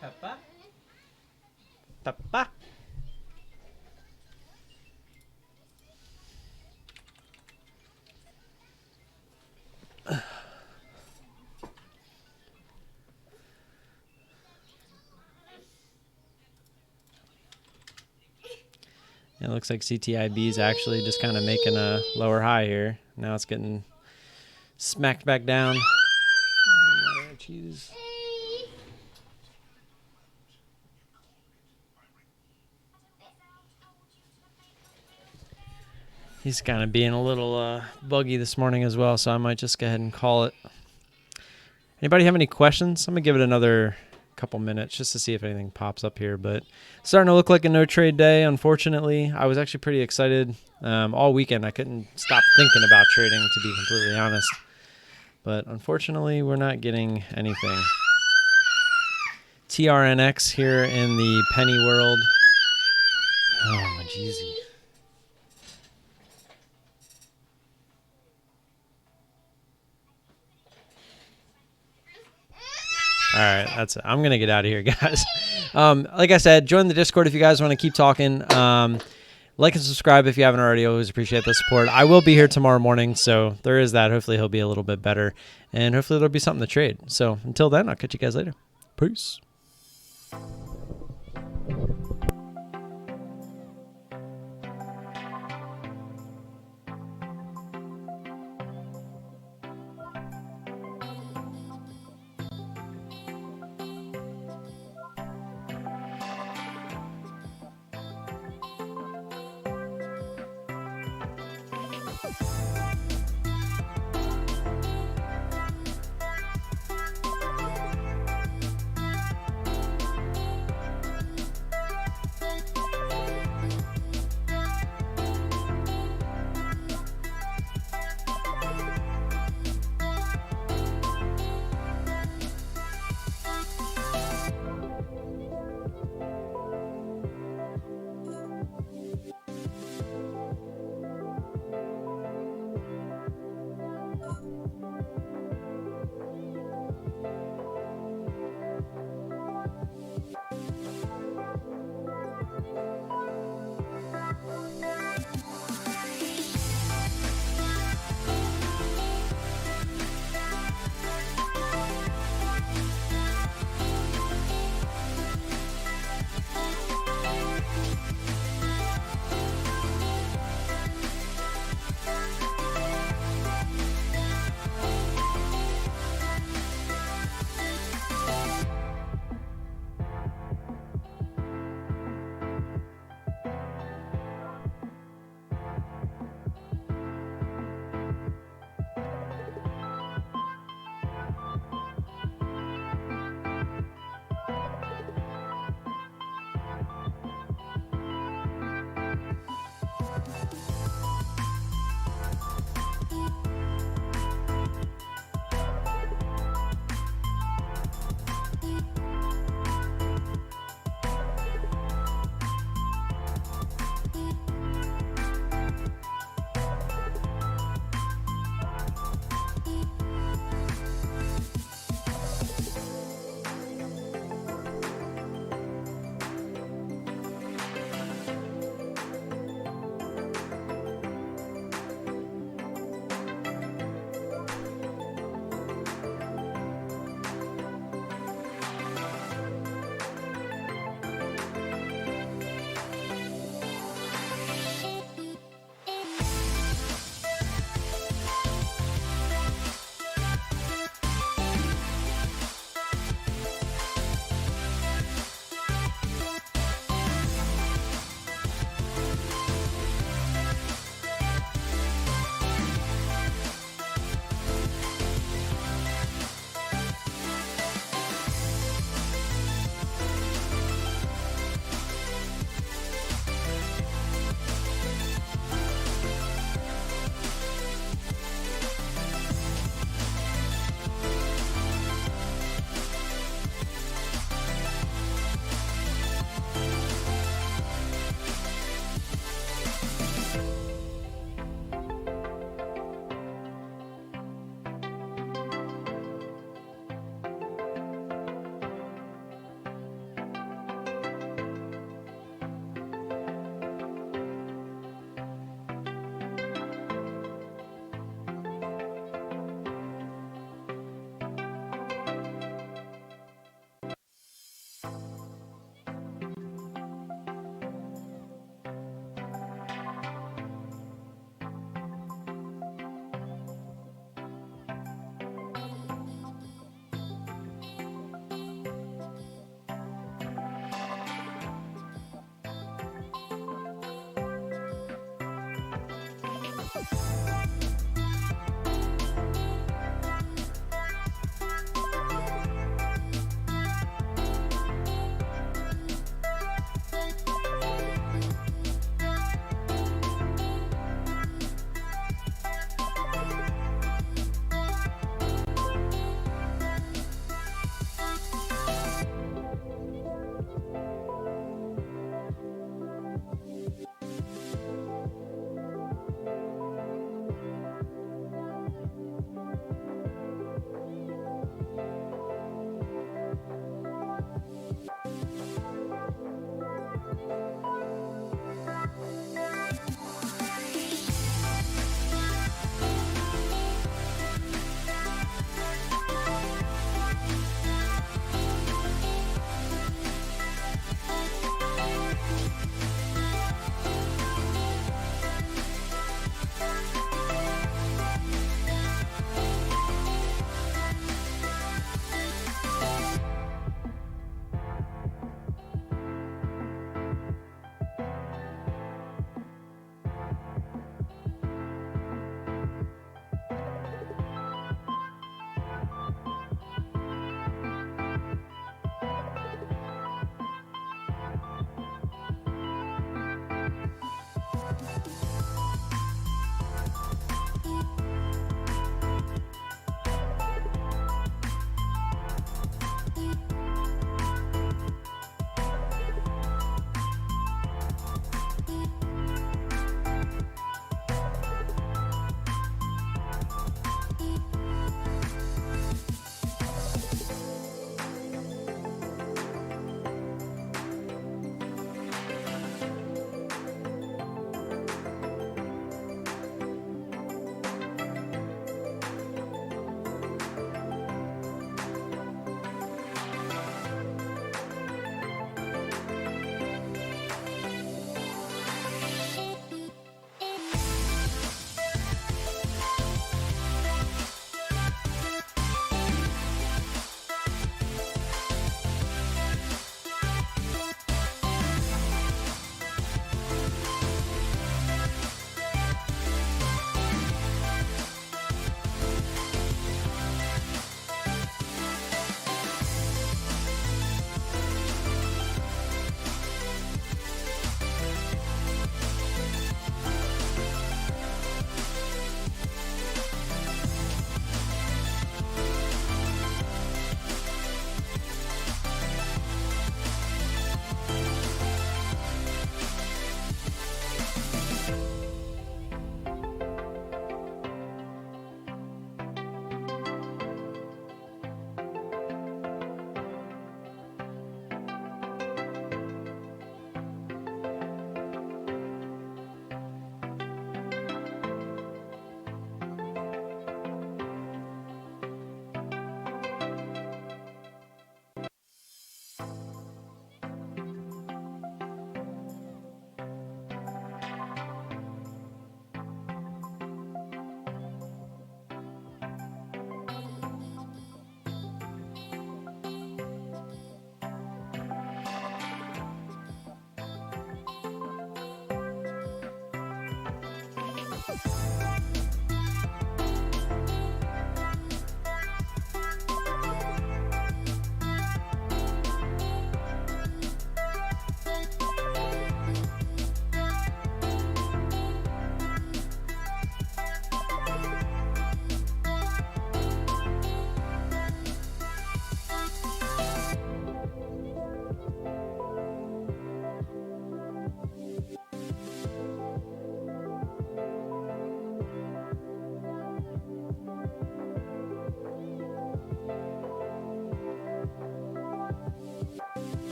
Papa? Papa? It looks like CTIB is actually just kind of making a lower high here. Now it's getting smacked back down. Jeez. He's kind of being a little buggy this morning as well, so I might just go ahead and call it. Anybody have any questions? I'm going to give it another couple minutes just to see if anything pops up here, but it's starting to look like a no trade day, unfortunately. I was actually pretty excited all weekend. I couldn't stop thinking about trading, to be completely honest, but unfortunately we're not getting anything. TRNX here in the penny world. Oh my jeezy. All right, that's it. I'm going to get out of here, guys. Like I said, join the Discord if you guys want to keep talking. Like and subscribe if you haven't already. Always appreciate the support. I will be here tomorrow morning, so there is that. Hopefully he'll be a little bit better, and hopefully there'll be something to trade. So until then, I'll catch you guys later. Peace.